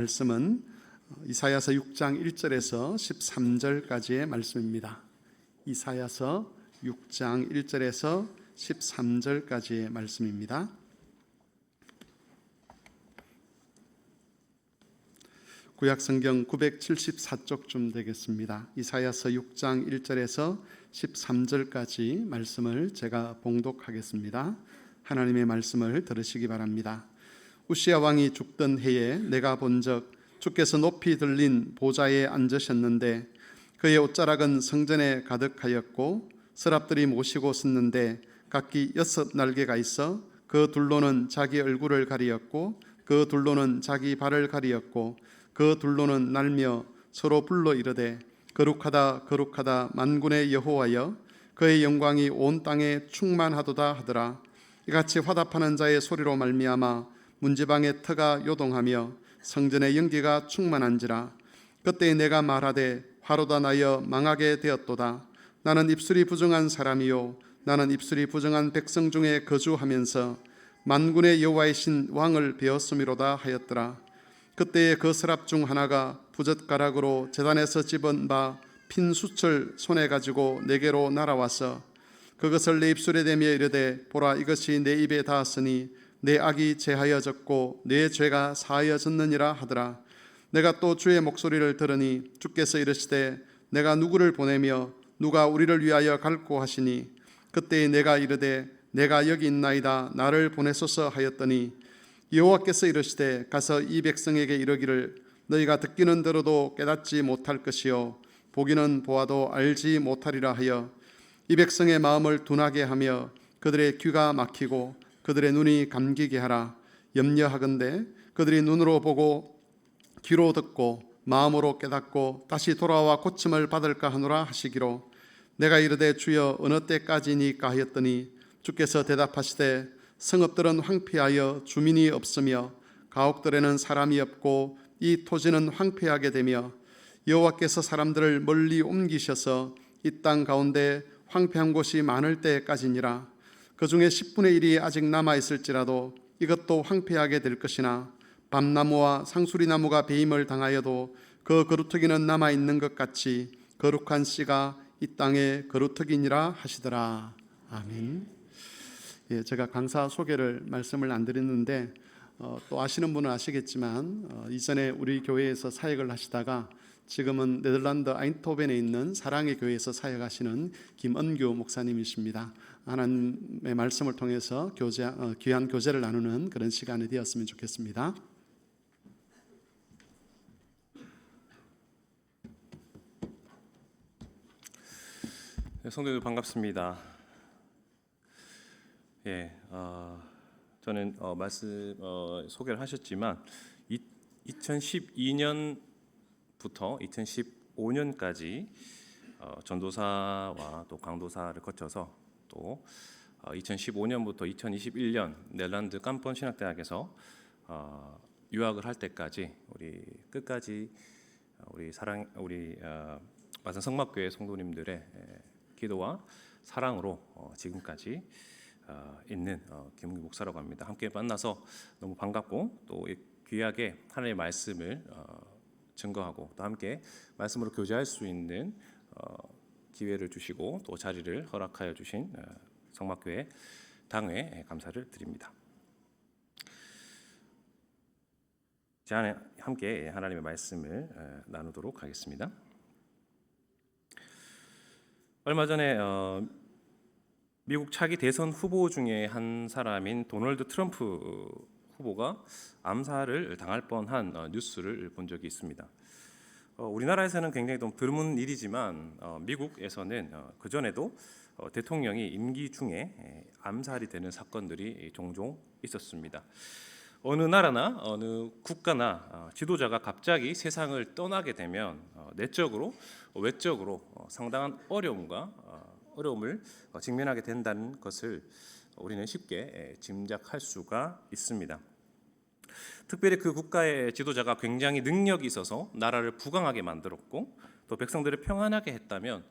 말씀은 이사야서 6장 1절에서 13절까지의 말씀입니다. 이사야서 6장 1절에서 13절까지의 말씀입니다. 구약성경 974쪽쯤 되겠습니다. 이사야서 6장 1절에서 13절까지 말씀을 제가 봉독하겠습니다. 하나님의 말씀을 들으시기 바랍니다. 우시야 왕이 죽던 해에 내가 본적 주께서 높이 들린 보좌에 앉으셨는데 그의 옷자락은 성전에 가득하였고 서랍들이 모시고 섰는데 각기 6 날개가 있어 그 둘로는 자기 얼굴을 가리었고 그 둘로는 자기 발을 가리었고 그 둘로는 날며 서로 불러 이르되 거룩하다 거룩하다 만군의 여호와여 그의 영광이 온 땅에 충만하도다 하더라. 이같이 화답하는 자의 소리로 말미암아 문지방의 터가 요동하며 성전의 연기가 충만한지라. 그때 내가 말하되 화로다 나여 망하게 되었도다. 나는 입술이 부정한 사람이요 나는 입술이 부정한 백성 중에 거주하면서 만군의 여호와이신 왕을 배웠음이로다 하였더라. 그때에 그 서랍 중 하나가 부젓가락으로 제단에서 집은 바 핀 숯을 손에 가지고 내게로 날아와서 그것을 내 입술에 대며 이르되 보라 이것이 내 입에 닿았으니 내 악이 제하여졌고 내 죄가 사하여졌느니라 하더라. 내가 또 주의 목소리를 들으니 주께서 이르시되 내가 누구를 보내며 누가 우리를 위하여 갈고 하시니 그때 내가 이르되 내가 여기 있나이다 나를 보내소서 하였더니 여호와께서 이르시되 가서 이 백성에게 이르기를 너희가 듣기는 들어도 깨닫지 못할 것이요 보기는 보아도 알지 못하리라 하여 이 백성의 마음을 둔하게 하며 그들의 귀가 막히고 그들의 눈이 감기게 하라. 염려하건대 그들이 눈으로 보고 귀로 듣고 마음으로 깨닫고 다시 돌아와 고침을 받을까 하노라 하시기로 내가 이르되 주여 어느 때까지니까 하였더니 주께서 대답하시되 성읍들은 황폐하여 주민이 없으며 가옥들에는 사람이 없고 이 토지는 황폐하게 되며 여호와께서 사람들을 멀리 옮기셔서 이 땅 가운데 황폐한 곳이 많을 때까지니라. 그 중에 10분의 1이 아직 남아있을지라도 이것도 황폐하게 될 것이나 밤나무와 상수리나무가 배임을 당하여도 그 거루터기는 남아있는 것 같이 거룩한 씨가 이 땅에 거루터기니라 하시더라. 아멘. 제가 강사 소개를 말씀을 안 드렸는데 또 아시는 분은 아시겠지만 이전에 우리 교회에서 사역을 하시다가 지금은 네덜란드 아인토벤에 있는 사랑의 교회에서 사역하시는 김은규 목사님이십니다. 하나님의 말씀을 통해서 귀한 교제를 나누는 그런 시간이 되었으면 좋겠습니다. 성도들 반갑습니다. 저는 말씀 소개를 하셨지만 2012년부터 2015년까지 전도사와 또 강도사를 거쳐서 또 2015년부터 2021년 네덜란드 깜폰 신학대학에서 유학을 할 때까지 우리 끝까지 우리 마산 성막교회 성도님들의 기도와 사랑으로 지금까지 있는 김은규 목사라고 합니다. 함께 만나서 너무 반갑고 또 귀하게 하나님의 말씀을 증거하고 또 함께 말씀으로 교제할 수 있는 기회를 주시고 또 자리를 허락하여 주신 성막교회 당회에 감사를 드립니다. 자, 함께 하나님의 말씀을 나누도록 하겠습니다. 얼마 전에 미국 차기 대선 후보 중에 한 사람인 도널드 트럼프 후보가 암살을 당할 뻔한 뉴스를 본 적이 있습니다. 우리나라에서는 굉장히 좀 드문 일이지만 미국에서는 그 전에도 대통령이 임기 중에 암살이 되는 사건들이 종종 있었습니다. 어느 나라나 어느 국가나 지도자가 갑자기 세상을 떠나게 되면 내적으로 외적으로 상당한 어려움을 직면하게 된다는 것을 우리는 쉽게 짐작할 수가 있습니다. 특별히 그 국가의 지도자가 굉장히 능력이 있어서 나라를 부강하게 만들었고 또 백성들을 평안하게 했다면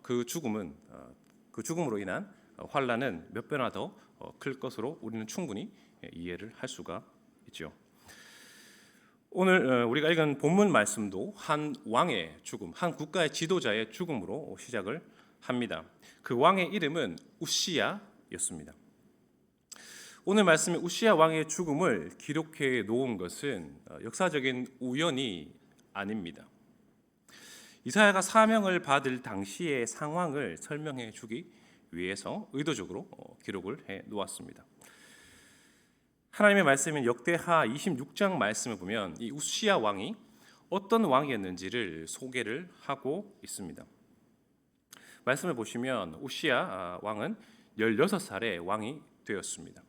그 죽음으로 인한 환란은 몇 배나 더 클 것으로 우리는 충분히 이해를 할 수가 있죠. 오늘 우리가 읽은 본문 말씀도 한 왕의 죽음, 한 국가의 지도자의 죽음으로 시작을 합니다. 그 왕의 이름은 우시야였습니다. 오늘 말씀의 우시야 왕의 죽음을 기록해 놓은 것은 역사적인 우연이 아닙니다. 이사야가 사명을 받을 당시의 상황을 설명해 주기 위해서 의도적으로 기록을 해 놓았습니다. 하나님의 말씀인 역대하 26장 말씀을 보면 이 우시야 왕이 어떤 왕이었는지를 소개를 하고 있습니다. 말씀을 보시면 우시야 왕은 16살에 왕이 되었습니다.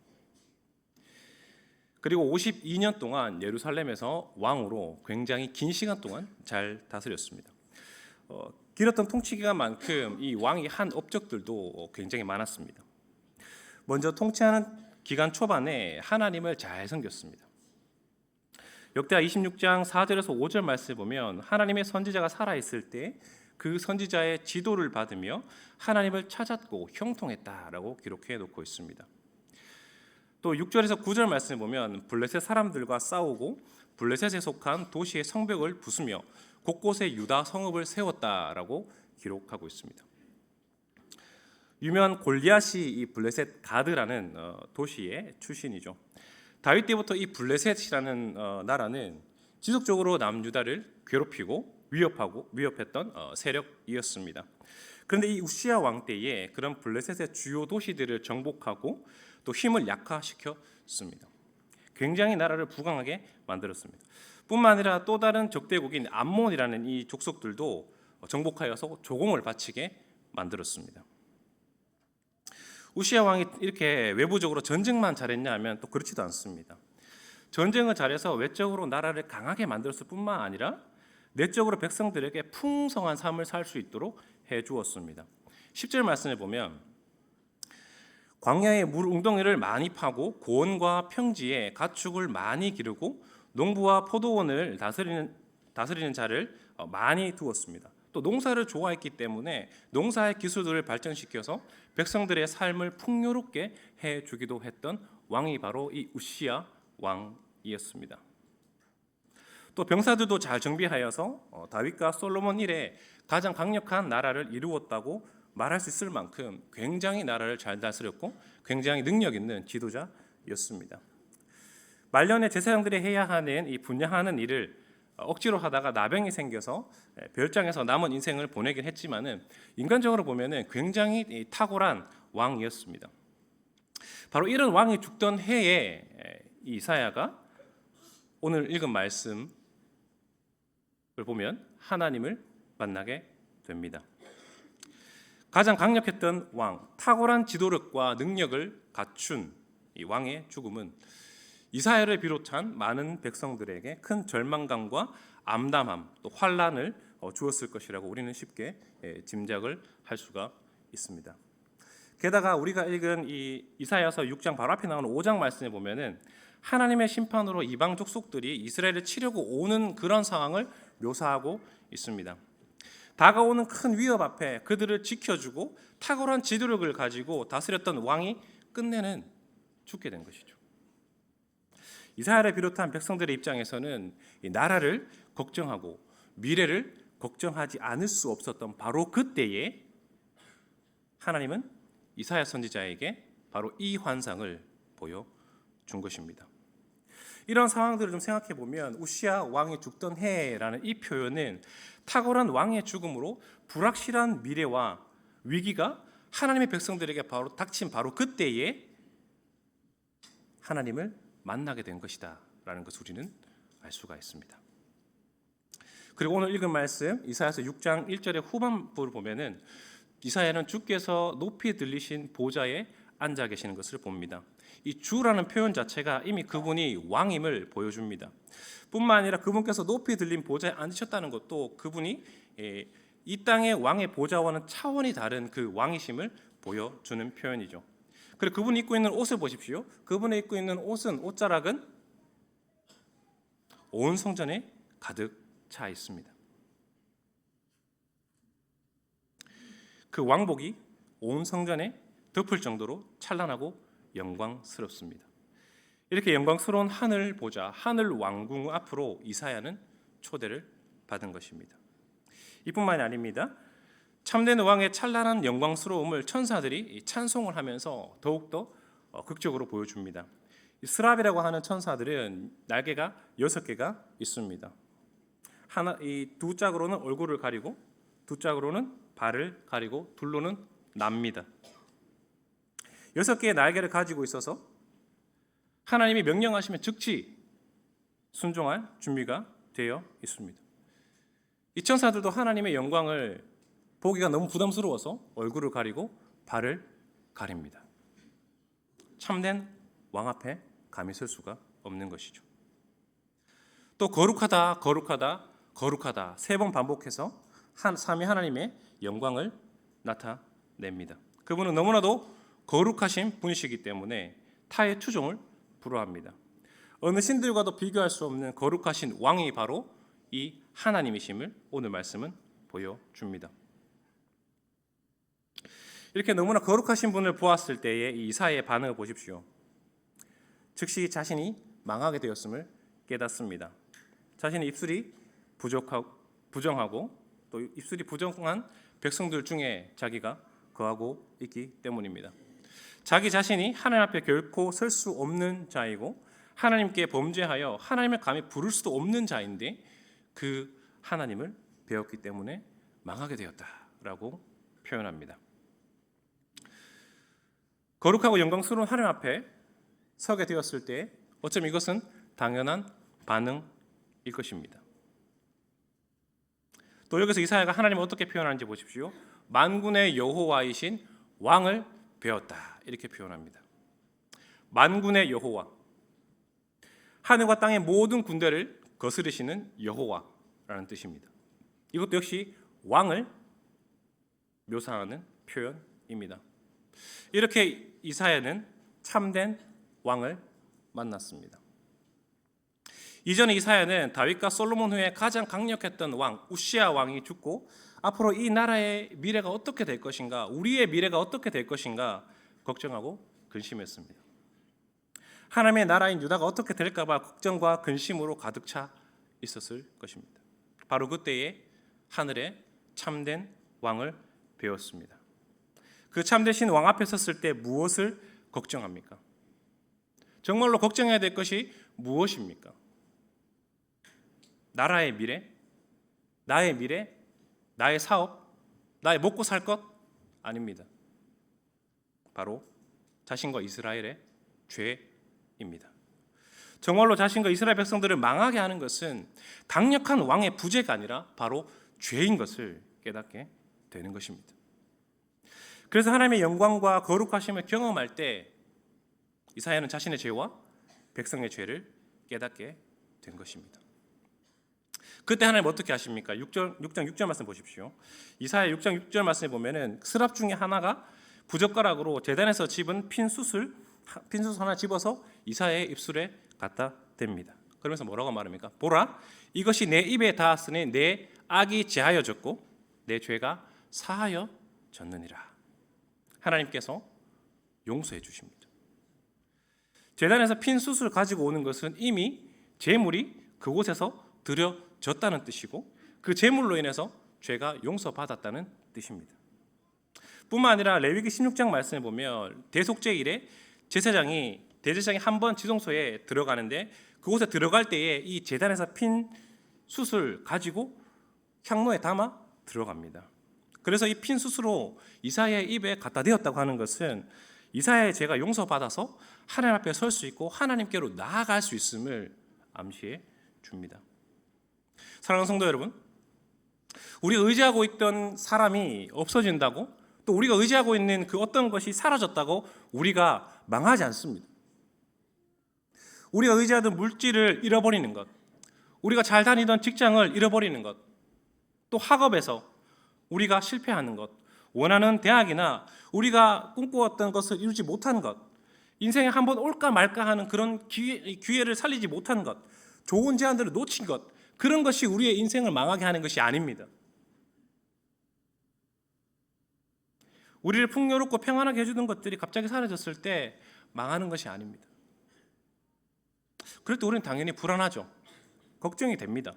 그리고 52년 동안 예루살렘에서 왕으로 굉장히 긴 시간 동안 잘 다스렸습니다. 길었던 통치 기간만큼 이 왕이 한 업적들도 굉장히 많았습니다. 먼저 통치하는 기간 초반에 하나님을 잘 섬겼습니다. 역대하 26장 4절에서 5절 말씀을 보면 하나님의 선지자가 살아있을 때 그 선지자의 지도를 받으며 하나님을 찾았고 형통했다라고 기록해 놓고 있습니다. 또 6절에서 9절 말씀을 보면 블레셋 사람들과 싸우고 블레셋에 속한 도시의 성벽을 부수며 곳곳에 유다 성읍을 세웠다라고 기록하고 있습니다. 유명한 골리앗이 이 블레셋 가드라는 도시의 출신이죠. 다윗 때부터 이 블레셋이라는 나라는 지속적으로 남유다를 괴롭히고 위협했던 세력이었습니다. 그런데 이 우시야 왕 때에 그런 블레셋의 주요 도시들을 정복하고 또 힘을 약화시켰습니다. 굉장히 나라를 부강하게 만들었습니다. 뿐만 아니라 또 다른 적대국인 암몬이라는 이 족속들도 정복하여서 조공을 바치게 만들었습니다. 우시야 왕이 이렇게 외부적으로 전쟁만 잘했냐 하면 또 그렇지도 않습니다. 전쟁을 잘해서 외적으로 나라를 강하게 만들었을 뿐만 아니라 내적으로 백성들에게 풍성한 삶을 살 수 있도록 해주었습니다. 10절 말씀을 보면 광야에 물 웅덩이를 많이 파고 고원과 평지에 가축을 많이 기르고 농부와 포도원을 다스리는 자를 많이 두었습니다. 또 농사를 좋아했기 때문에 농사의 기술들을 발전시켜서 백성들의 삶을 풍요롭게 해주기도 했던 왕이 바로 이 우시야 왕이었습니다. 또 병사들도 잘 정비하여서 다윗과 솔로몬 이래 가장 강력한 나라를 이루었다고 말할 수 있을 만큼 굉장히 나라를 잘 다스렸고 굉장히 능력 있는 지도자였습니다. 말년에 제사장들이 해야 하는 이 분향하는 일을 억지로 하다가 나병이 생겨서 별장에서 남은 인생을 보내긴 했지만은 인간적으로 보면은 굉장히 탁월한 왕이었습니다. 바로 이런 왕이 죽던 해에 이사야가 오늘 읽은 말씀을 보면 하나님을 만나게 됩니다. 가장 강력했던 왕, 탁월한 지도력과 능력을 갖춘 이 왕의 죽음은 이사야를 비롯한 많은 백성들에게 큰 절망감과 암담함, 또 환란을 주었을 것이라고 우리는 쉽게 짐작을 할 수가 있습니다. 게다가 우리가 읽은 이 이사야서 6장 바로 앞에 나오는 5장 말씀에 보면은 하나님의 심판으로 이방 족속들이 이스라엘을 치려고 오는 그런 상황을 묘사하고 있습니다. 다가오는 큰 위협 앞에 그들을 지켜주고 탁월한 지도력을 가지고 다스렸던 왕이 끝내는 죽게 된 것이죠. 이스라엘을 비롯한 백성들의 입장에서는 이 나라를 걱정하고 미래를 걱정하지 않을 수 없었던 바로 그때에 하나님은 이사야 선지자에게 바로 이 환상을 보여준 것입니다. 이런 상황들을 좀 생각해 보면 우시야 왕이 죽던 해라는 이 표현은 탁월한 왕의 죽음으로 불확실한 미래와 위기가 하나님의 백성들에게 바로 닥친 바로 그때에 하나님을 만나게 된 것이다라는 것을 우리는 알 수가 있습니다. 그리고 오늘 읽은 말씀 이사야서 6장 1절의 후반부를 보면은 이사야는 주께서 높이 들리신 보좌에 앉아 계시는 것을 봅니다. 이 주라는 표현 자체가 이미 그분이 왕임을 보여줍니다. 뿐만 아니라 그분께서 높이 들린 보좌에 앉으셨다는 것도 그분이 이 땅의 왕의 보좌와는 차원이 다른 그 왕이심을 보여주는 표현이죠. 그리고 그분이 입고 있는 옷을 보십시오. 그분이 입고 있는 옷자락은 온 성전에 가득 차 있습니다. 그 왕복이 온 성전에 덮을 정도로 찬란하고 영광스럽습니다. 이렇게 영광스러운 하늘 보좌, 하늘 왕궁 앞으로 이사야는 초대를 받은 것입니다. 이뿐만이 아닙니다. 참된 왕의 찬란한 영광스러움을 천사들이 찬송을 하면서 더욱더 극적으로 보여줍니다. 스랍이라고 하는 천사들은 날개가 6개가 있습니다. 이 두 짝으로는 얼굴을 가리고, 두 짝으로는 발을 가리고, 둘로는 납니다. 6개의 날개를 가지고 있어서 하나님이 명령하시면 즉시 순종할 준비가 되어 있습니다. 이 천사들도 하나님의 영광을 보기가 너무 부담스러워서 얼굴을 가리고 발을 가립니다. 참된 왕 앞에 감히 설 수가 없는 것이죠. 또 거룩하다, 거룩하다, 거룩하다 3번 반복해서 삼위 하나님의 영광을 나타냅니다. 그분은 너무나도 거룩하신 분이시기 때문에 타의 추종을 불허합니다. 어느 신들과도 비교할 수 없는 거룩하신 왕이 바로 이 하나님이심을 오늘 말씀은 보여줍니다. 이렇게 너무나 거룩하신 분을 보았을 때의 이사야의 반응을 보십시오. 즉시 자신이 망하게 되었음을 깨닫습니다. 자신의 입술이 부정하고 또 입술이 부정한 백성들 중에 자기가 거하고 있기 때문입니다. 자기 자신이 하나님 앞에 결코 설 수 없는 자이고 하나님께 범죄하여 하나님을 감히 부를 수도 없는 자인데 그 하나님을 배웠기 때문에 망하게 되었다라고 표현합니다. 거룩하고 영광스러운 하나님 앞에 서게 되었을 때 어쩌면 이것은 당연한 반응일 것입니다. 또 여기서 이사야가 하나님을 어떻게 표현하는지 보십시오. 만군의 여호와이신 왕을 배웠다 이렇게 표현합니다. 만군의 여호와, 하늘과 땅의 모든 군대를 거스르시는 여호와라는 뜻입니다. 이것도 역시 왕을 묘사하는 표현입니다. 이렇게 이사야는 참된 왕을 만났습니다. 이전에 이사야는 다윗과 솔로몬 후에 가장 강력했던 왕 우시야 왕이 죽고 앞으로 이 나라의 미래가 어떻게 될 것인가, 우리의 미래가 어떻게 될 것인가 걱정하고 근심했습니다. 하나님의 나라인 유다가 어떻게 될까 봐 걱정과 근심으로 가득 차 있었을 것입니다. 바로 그때에 하늘의 참된 왕을 배웠습니다. 그 참되신 왕 앞에 섰을 때 무엇을 걱정합니까? 정말로 걱정해야 될 것이 무엇입니까? 나라의 미래, 나의 미래, 나의 사업, 나의 먹고 살 것? 아닙니다. 바로 자신과 이스라엘의 죄입니다. 정말로 자신과 이스라엘 백성들을 망하게 하는 것은 강력한 왕의 부재가 아니라 바로 죄인 것을 깨닫게 되는 것입니다. 그래서 하나님의 영광과 거룩하심을 경험할 때 이사야는 자신의 죄와 백성의 죄를 깨닫게 된 것입니다. 그때 하나님 어떻게 하십니까? 6장 6절 말씀 보십시오. 이사야 6장 6절 말씀에 보면은 스랍 중에 하나가 부젓가락으로 제단에서 집은 핀숯 하나 집어서 이사야의 입술에 갖다 댑니다. 그러면서 뭐라고 말합니까? 보라, 이것이 내 입에 닿았으니 내 악이 제하여졌고 내 죄가 사하여졌느니라. 하나님께서 용서해 주십니다. 제단에서 핀숯을 가지고 오는 것은 이미 제물이 그곳에서 드려졌다는 뜻이고 그 제물로 인해서 죄가 용서받았다는 뜻입니다. 뿐만 아니라 레위기 16장 말씀에 보면 대속죄 일에 대제사장이 한 번 지성소에 들어가는데 그곳에 들어갈 때에 이 제단에서 핀 숯을 가지고 향로에 담아 들어갑니다. 그래서 이 핀 숯으로 이사야의 입에 갖다 대었다고 하는 것은 이사야의 죄가 용서받아서 하나님 앞에 설 수 있고 하나님께로 나아갈 수 있음을 암시해 줍니다. 사랑하는 성도 여러분, 우리 의지하고 있던 사람이 없어진다고 또 우리가 의지하고 있는 그 어떤 것이 사라졌다고 우리가 망하지 않습니다. 우리가 의지하던 물질을 잃어버리는 것, 우리가 잘 다니던 직장을 잃어버리는 것, 또 학업에서 우리가 실패하는 것, 원하는 대학이나 우리가 꿈꾸었던 것을 이루지 못한 것, 인생에 한번 올까 말까 하는 그런 기회를 살리지 못한 것, 좋은 제안들을 놓친 것, 그런 것이 우리의 인생을 망하게 하는 것이 아닙니다. 우리를 풍요롭고 평안하게 해주는 것들이 갑자기 사라졌을 때 망하는 것이 아닙니다. 그럴 때 우리는 당연히 불안하죠. 걱정이 됩니다.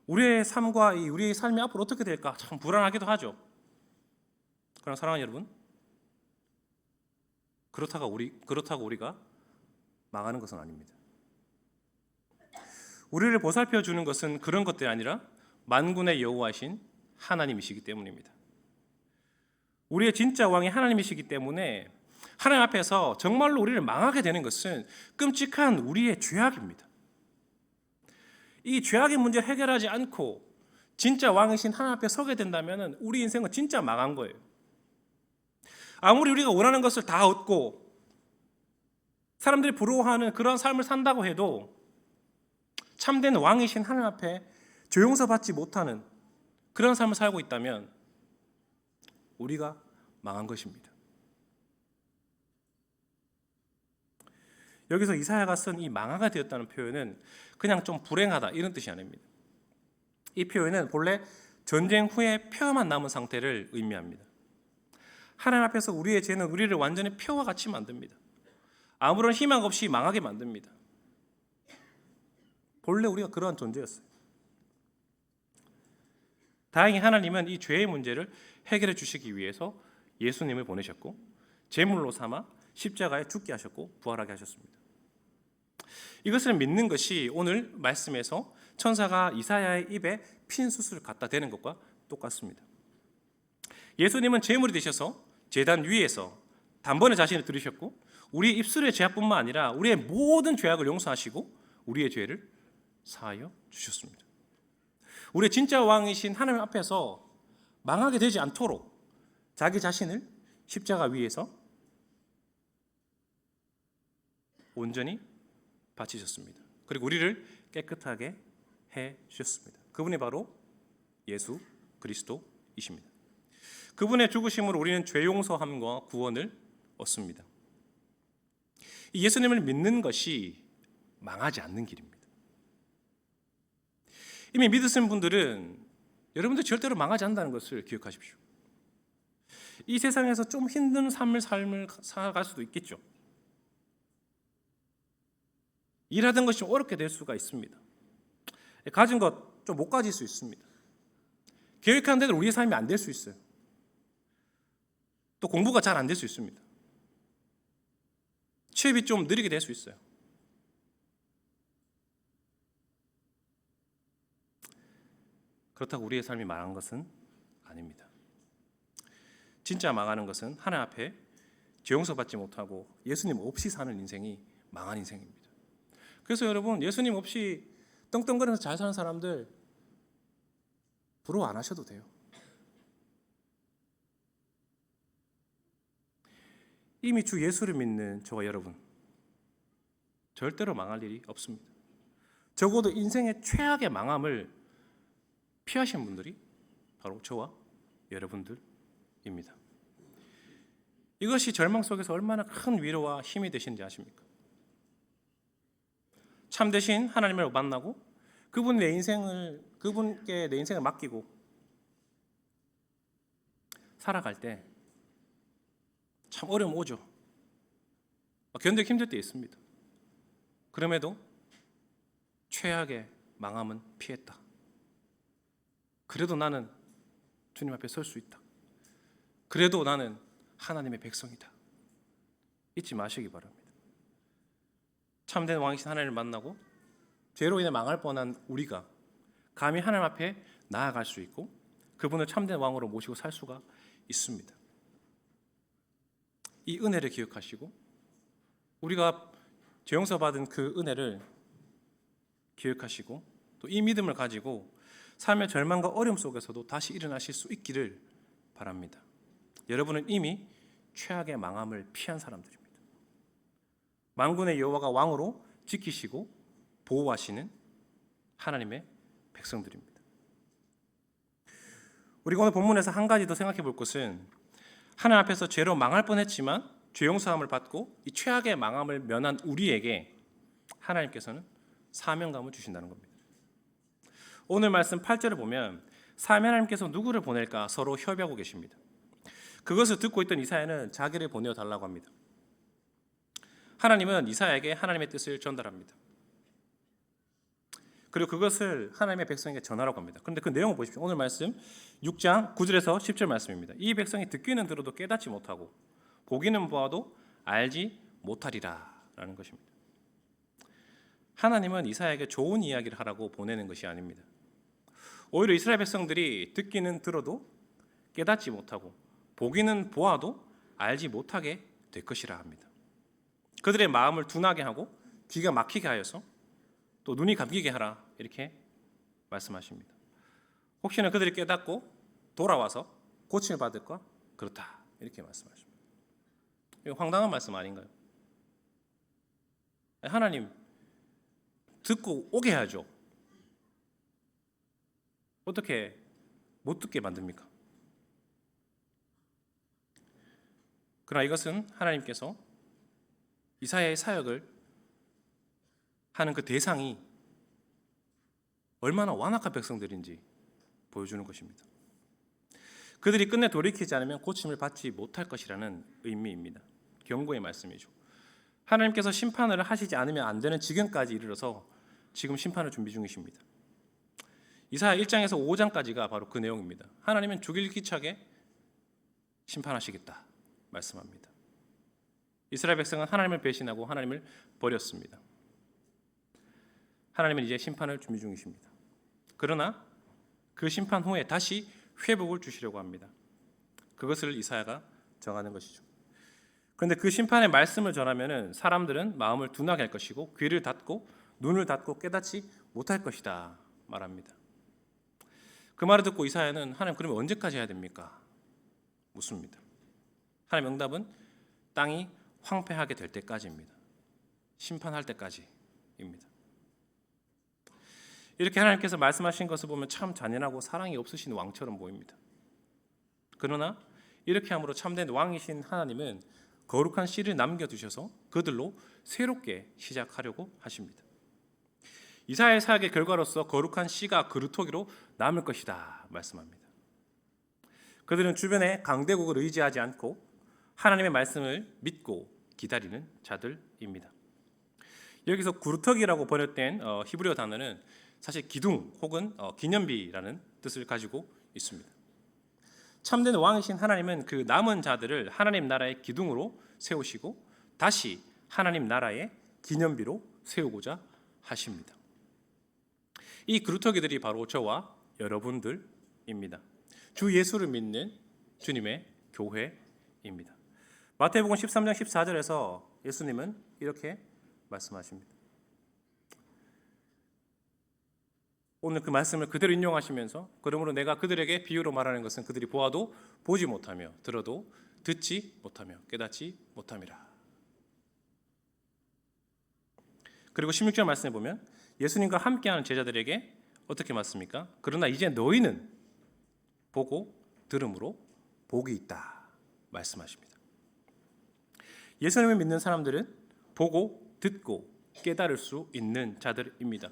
우리의 삶과 우리의 삶이 앞으로 어떻게 될까 참 불안하기도 하죠. 그러나 사랑하는 여러분, 그렇다고 우리가 망하는 것은 아닙니다. 우리를 보살펴 주는 것은 그런 것들이 아니라 만군의 여호와이신 하나님이시기 때문입니다. 우리의 진짜 왕이 하나님이시기 때문에 하나님 앞에서 정말로 우리를 망하게 되는 것은 끔찍한 우리의 죄악입니다. 이 죄악의 문제를 해결하지 않고 진짜 왕이신 하나님 앞에 서게 된다면 우리 인생은 진짜 망한 거예요. 아무리 우리가 원하는 것을 다 얻고 사람들이 부러워하는 그런 삶을 산다고 해도 참된 왕이신 하나님 앞에 조용서받지 못하는 그런 삶을 살고 있다면 우리가 망한 것입니다. 여기서 이사야가 쓴 이 망하가 되었다는 표현은 그냥 좀 불행하다 이런 뜻이 아닙니다. 이 표현은 본래 전쟁 후에 폐허만 남은 상태를 의미합니다. 하나님 앞에서 우리의 죄는 우리를 완전히 폐허와 같이 만듭니다. 아무런 희망 없이 망하게 만듭니다. 본래 우리가 그러한 존재였어요. 다행히 하나님은 이 죄의 문제를 해결해 주시기 위해서 예수님을 보내셨고 제물로 삼아 십자가에 죽게 하셨고 부활하게 하셨습니다. 이것을 믿는 것이 오늘 말씀에서 천사가 이사야의 입에 핀 숯을 갖다 대는 것과 똑같습니다. 예수님은 제물이 되셔서 제단 위에서 단번에 자신을 들으셨고 우리의 입술의 죄악뿐만 아니라 우리의 모든 죄악을 용서하시고 우리의 죄를 사하여 주셨습니다. 우리의 진짜 왕이신 하나님 앞에서 망하게 되지 않도록 자기 자신을 십자가 위에서 온전히 바치셨습니다. 그리고 우리를 깨끗하게 해 주셨습니다. 그분이 바로 예수 그리스도이십니다. 그분의 죽으심으로 우리는 죄 용서함과 구원을 얻습니다. 이 예수님을 믿는 것이 망하지 않는 길입니다. 이미 믿으신 분들은 여러분들 절대로 망하지 않는다는 것을 기억하십시오. 이 세상에서 좀 힘든 삶을 살아갈 수도 있겠죠. 일하던 것이 좀 어렵게 될 수가 있습니다. 가진 것 좀 못 가질 수 있습니다. 계획하는 대로 우리의 삶이 안 될 수 있어요. 또 공부가 잘 안 될 수 있습니다. 취업이 좀 느리게 될 수 있어요. 그렇다고 우리의 삶이 망한 것은 아닙니다. 진짜 망하는 것은 하나님 앞에 죄 용서받지 못하고 예수님 없이 사는 인생이 망한 인생입니다. 그래서 여러분 예수님 없이 떵떵거리면서 잘 사는 사람들 부러워 안 하셔도 돼요. 이미 주 예수를 믿는 저와 여러분 절대로 망할 일이 없습니다. 적어도 인생의 최악의 망함을 피하신 분들이 바로 저와 여러분들입니다. 이것이 절망 속에서 얼마나 큰 위로와 힘이 되시는지 아십니까? 참되신 하나님을 만나고 그분께 내 인생을 맡기고 살아갈 때 참 어려움 오죠. 견디기 힘들 때 있습니다. 그럼에도 최악의 망함은 피했다. 그래도 나는 주님 앞에 설 수 있다. 그래도 나는 하나님의 백성이다. 잊지 마시기 바랍니다. 참된 왕이신 하나님을 만나고 죄로 인해 망할 뻔한 우리가 감히 하나님 앞에 나아갈 수 있고 그분을 참된 왕으로 모시고 살 수가 있습니다. 이 은혜를 기억하시고 우리가 죄 용서 받은 그 은혜를 기억하시고 또 이 믿음을 가지고 삶의 절망과 어려움 속에서도 다시 일어나실 수 있기를 바랍니다. 여러분은 이미 최악의 망함을 피한 사람들입니다. 만군의 여호와가 왕으로 지키시고 보호하시는 하나님의 백성들입니다. 우리가 오늘 본문에서 한 가지 더 생각해 볼 것은 하나님 앞에서 죄로 망할 뻔했지만 죄 용서함을 받고 이 최악의 망함을 면한 우리에게 하나님께서는 사명감을 주신다는 겁니다. 오늘 말씀 8절을 보면 하나님께서 누구를 보낼까 서로 협의하고 계십니다. 그것을 듣고 있던 이사야는 자기를 보내어 달라고 합니다. 하나님은 이사야에게 하나님의 뜻을 전달합니다. 그리고 그것을 하나님의 백성에게 전하라고 합니다. 그런데 그 내용을 보십시오. 오늘 말씀 6장 9절에서 10절 말씀입니다. 이 백성이 듣기는 들어도 깨닫지 못하고 보기는 보아도 알지 못하리라 라는 것입니다. 하나님은 이사야에게 좋은 이야기를 하라고 보내는 것이 아닙니다. 오히려 이스라엘 백성들이 듣기는 들어도 깨닫지 못하고 보기는 보아도 알지 못하게 될 것이라 합니다. 그들의 마음을 둔하게 하고 귀가 막히게 하여서 또 눈이 감기게 하라 이렇게 말씀하십니다. 혹시나 그들이 깨닫고 돌아와서 고침을 받을까? 그렇다 이렇게 말씀하십니다. 이거 황당한 말씀 아닌가요? 하나님 듣고 오게 해야죠. 어떻게 못 듣게 만듭니까? 그러나 이것은 하나님께서 이사야의 사역을 하는 그 대상이 얼마나 완악한 백성들인지 보여주는 것입니다. 그들이 끝내 돌이키지 않으면 고침을 받지 못할 것이라는 의미입니다. 경고의 말씀이죠. 하나님께서 심판을 하시지 않으면 안 되는 지경까지 이르러서 지금 심판을 준비 중이십니다. 이사야 1장에서 5장까지가 바로 그 내용입니다. 하나님은 죽일기차게 심판하시겠다 말씀합니다. 이스라엘 백성은 하나님을 배신하고 하나님을 버렸습니다. 하나님은 이제 심판을 준비 중이십니다. 그러나 그 심판 후에 다시 회복을 주시려고 합니다. 그것을 이사야가 정하는 것이죠. 그런데 그 심판의 말씀을 전하면은 사람들은 마음을 둔하게 할 것이고 귀를 닫고 눈을 닫고 깨닫지 못할 것이다 말합니다. 그 말을 듣고 이사야는 하나님 그러면 언제까지 해야 됩니까? 묻습니다. 하나님 응답은 땅이 황폐하게 될 때까지입니다. 심판할 때까지입니다. 이렇게 하나님께서 말씀하신 것을 보면 참 잔인하고 사랑이 없으신 왕처럼 보입니다. 그러나 이렇게 함으로 참된 왕이신 하나님은 거룩한 씨를 남겨두셔서 그들로 새롭게 시작하려고 하십니다. 이사야의 사역의 결과로서 거룩한 씨가 그루터기로 남을 것이다 말씀합니다. 그들은 주변의 강대국을 의지하지 않고 하나님의 말씀을 믿고 기다리는 자들입니다. 여기서 그루터기라고 번역된 히브리어 단어는 사실 기둥 혹은 기념비라는 뜻을 가지고 있습니다. 참된 왕이신 하나님은 그 남은 자들을 하나님 나라의 기둥으로 세우시고 다시 하나님 나라의 기념비로 세우고자 하십니다. 이 그루터기들이 바로 저와 여러분들입니다. 주 예수를 믿는 주님의 교회입니다. 마태복음 13장 14절에서 예수님은 이렇게 말씀하십니다. 오늘 그 말씀을 그대로 인용하시면서 그러므로 내가 그들에게 비유로 말하는 것은 그들이 보아도 보지 못하며 들어도 듣지 못하며 깨닫지 못함이라. 그리고 16절 말씀에 보면 예수님과 함께하는 제자들에게 어떻게 말씀입니까? 그러나 이제 너희는 보고 들음으로 복이 있다 말씀하십니다. 예수님을 믿는 사람들은 보고 듣고 깨달을 수 있는 자들입니다.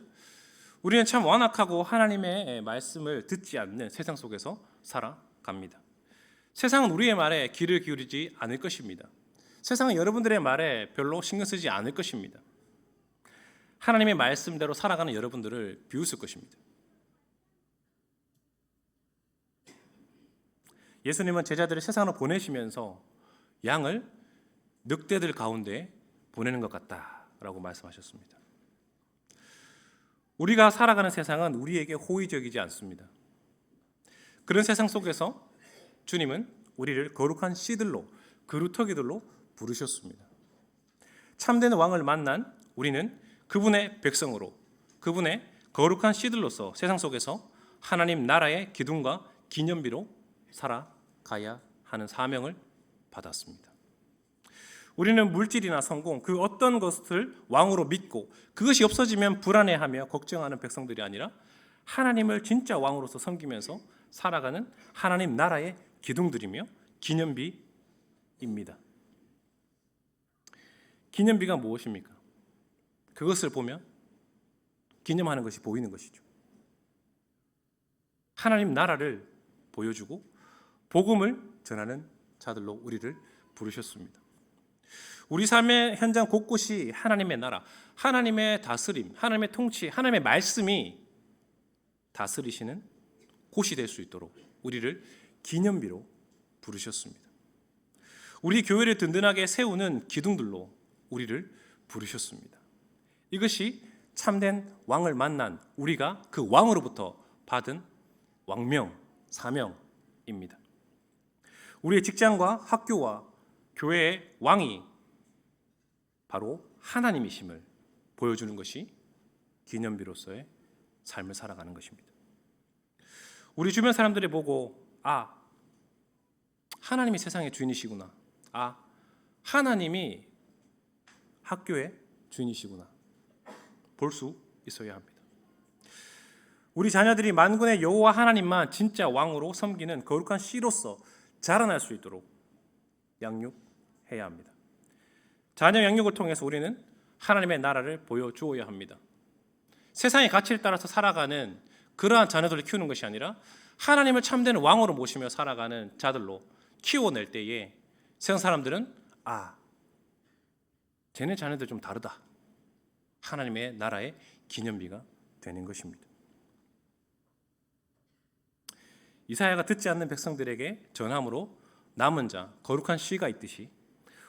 우리는 참 완악하고 하나님의 말씀을 듣지 않는 세상 속에서 살아갑니다. 세상은 우리의 말에 귀를 기울이지 않을 것입니다. 세상은 여러분들의 말에 별로 신경 쓰지 않을 것입니다. 하나님의 말씀대로 살아가는 여러분들을 비웃을 것입니다. 예수님은 제자들을 세상으로 보내시면서 양을 늑대들 가운데 보내는 것 같다라고 말씀하셨습니다. 우리가 살아가는 세상은 우리에게 호의적이지 않습니다. 그런 세상 속에서 주님은 우리를 거룩한 씨들로, 그루터기들로 부르셨습니다. 참된 왕을 만난 우리는 그분의 백성으로, 그분의 거룩한 씨들로서 세상 속에서 하나님 나라의 기둥과 기념비로 살아가야 하는 사명을 받았습니다. 우리는 물질이나 성공, 그 어떤 것을 왕으로 믿고 그것이 없어지면 불안해하며 걱정하는 백성들이 아니라 하나님을 진짜 왕으로서 섬기면서 살아가는 하나님 나라의 기둥들이며 기념비입니다. 기념비가 무엇입니까? 그것을 보면 기념하는 것이 보이는 것이죠. 하나님 나라를 보여주고 복음을 전하는 자들로 우리를 부르셨습니다. 우리 삶의 현장 곳곳이 하나님의 나라, 하나님의 다스림, 하나님의 통치, 하나님의 말씀이 다스리시는 곳이 될 수 있도록 우리를 기념비로 부르셨습니다. 우리 교회를 든든하게 세우는 기둥들로 우리를 부르셨습니다. 이것이 참된 왕을 만난 우리가 그 왕으로부터 받은 왕명, 사명입니다. 우리의 직장과 학교와 교회의 왕이 바로 하나님이심을 보여주는 것이 기념비로서의 삶을 살아가는 것입니다. 우리 주변 사람들이 보고 하나님이 세상의 주인이시구나. 하나님이 학교의 주인이시구나. 볼 수 있어야 합니다. 우리 자녀들이 만군의 여호와 하나님만 진짜 왕으로 섬기는 거룩한 씨로서 자라날 수 있도록 양육해야 합니다. 자녀 양육을 통해서 우리는 하나님의 나라를 보여주어야 합니다. 세상의 가치를 따라서 살아가는 그러한 자녀들을 키우는 것이 아니라 하나님을 참된 왕으로 모시며 살아가는 자들로 키워낼 때에 세상 사람들은 쟤네 자녀들 좀 다르다. 하나님의 나라의 기념비가 되는 것입니다. 이사야가 듣지 않는 백성들에게 전함으로 남은 자, 거룩한 씨가 있듯이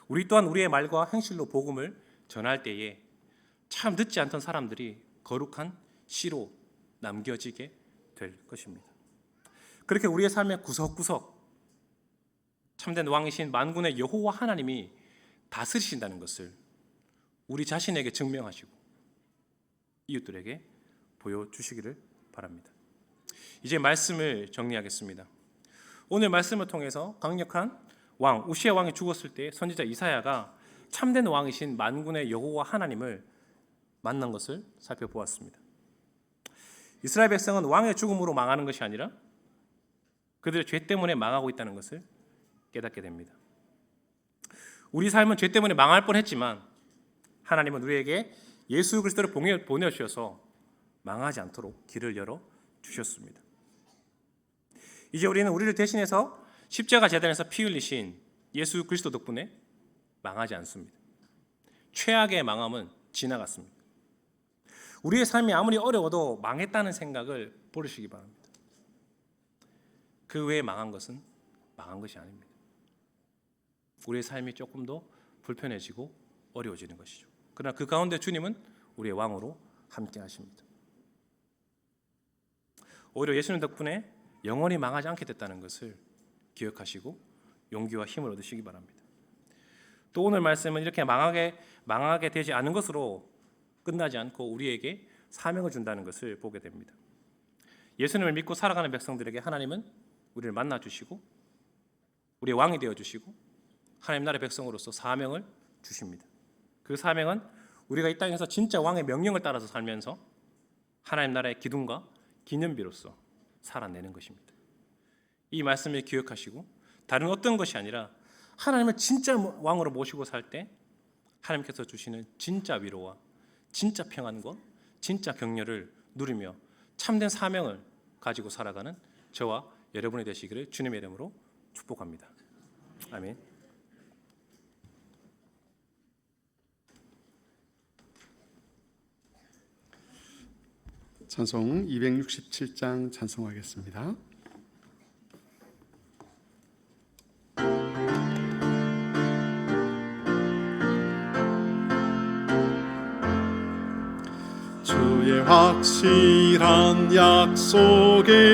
우리 또한 우리의 말과 행실로 복음을 전할 때에 참 듣지 않던 사람들이 거룩한 씨로 남겨지게 될 것입니다. 그렇게 우리의 삶의 구석구석 참된 왕이신 만군의 여호와 하나님이 다스리신다는 것을 우리 자신에게 증명하시고 이웃들에게 보여주시기를 바랍니다. 이제 말씀을 정리하겠습니다. 오늘 말씀을 통해서 강력한 왕 우시야 왕이 죽었을 때 선지자 이사야가 참된 왕이신 만군의 여호와 하나님을 만난 것을 살펴보았습니다. 이스라엘 백성은 왕의 죽음으로 망하는 것이 아니라 그들의 죄 때문에 망하고 있다는 것을 깨닫게 됩니다. 우리 삶은 죄 때문에 망할 뻔했지만 하나님은 우리에게 예수 그리스도를 보내주셔서 망하지 않도록 길을 열어 주셨습니다. 이제 우리는 우리를 대신해서 십자가 제단에서 피 흘리신 예수 그리스도 덕분에 망하지 않습니다. 최악의 망함은 지나갔습니다. 우리의 삶이 아무리 어려워도 망했다는 생각을 버리시기 바랍니다. 그 외에 망한 것은 망한 것이 아닙니다. 우리의 삶이 조금 더 불편해지고 어려워지는 것이죠. 그러나 그 가운데 주님은 우리의 왕으로 함께 하십니다. 오히려 예수님 덕분에 영원히 망하지 않게 됐다는 것을 기억하시고 용기와 힘을 얻으시기 바랍니다. 또 오늘 말씀은 이렇게 망하게 되지 않은 것으로 끝나지 않고 우리에게 사명을 준다는 것을 보게 됩니다. 예수님을 믿고 살아가는 백성들에게 하나님은 우리를 만나주시고 우리의 왕이 되어주시고 하나님 나라의 백성으로서 사명을 주십니다. 그 사명은 우리가 이 땅에서 진짜 왕의 명령을 따라서 살면서 하나님 나라의 기둥과 기념비로서 살아내는 것입니다. 이 말씀을 기억하시고 다른 어떤 것이 아니라 하나님을 진짜 왕으로 모시고 살 때 하나님께서 주시는 진짜 위로와 진짜 평안과 진짜 격려를 누리며 참된 사명을 가지고 살아가는 저와 여러분이 되시기를 주님의 이름으로 축복합니다. 아멘. 찬송 267장 찬송하겠습니다. 주의 확실한 약속에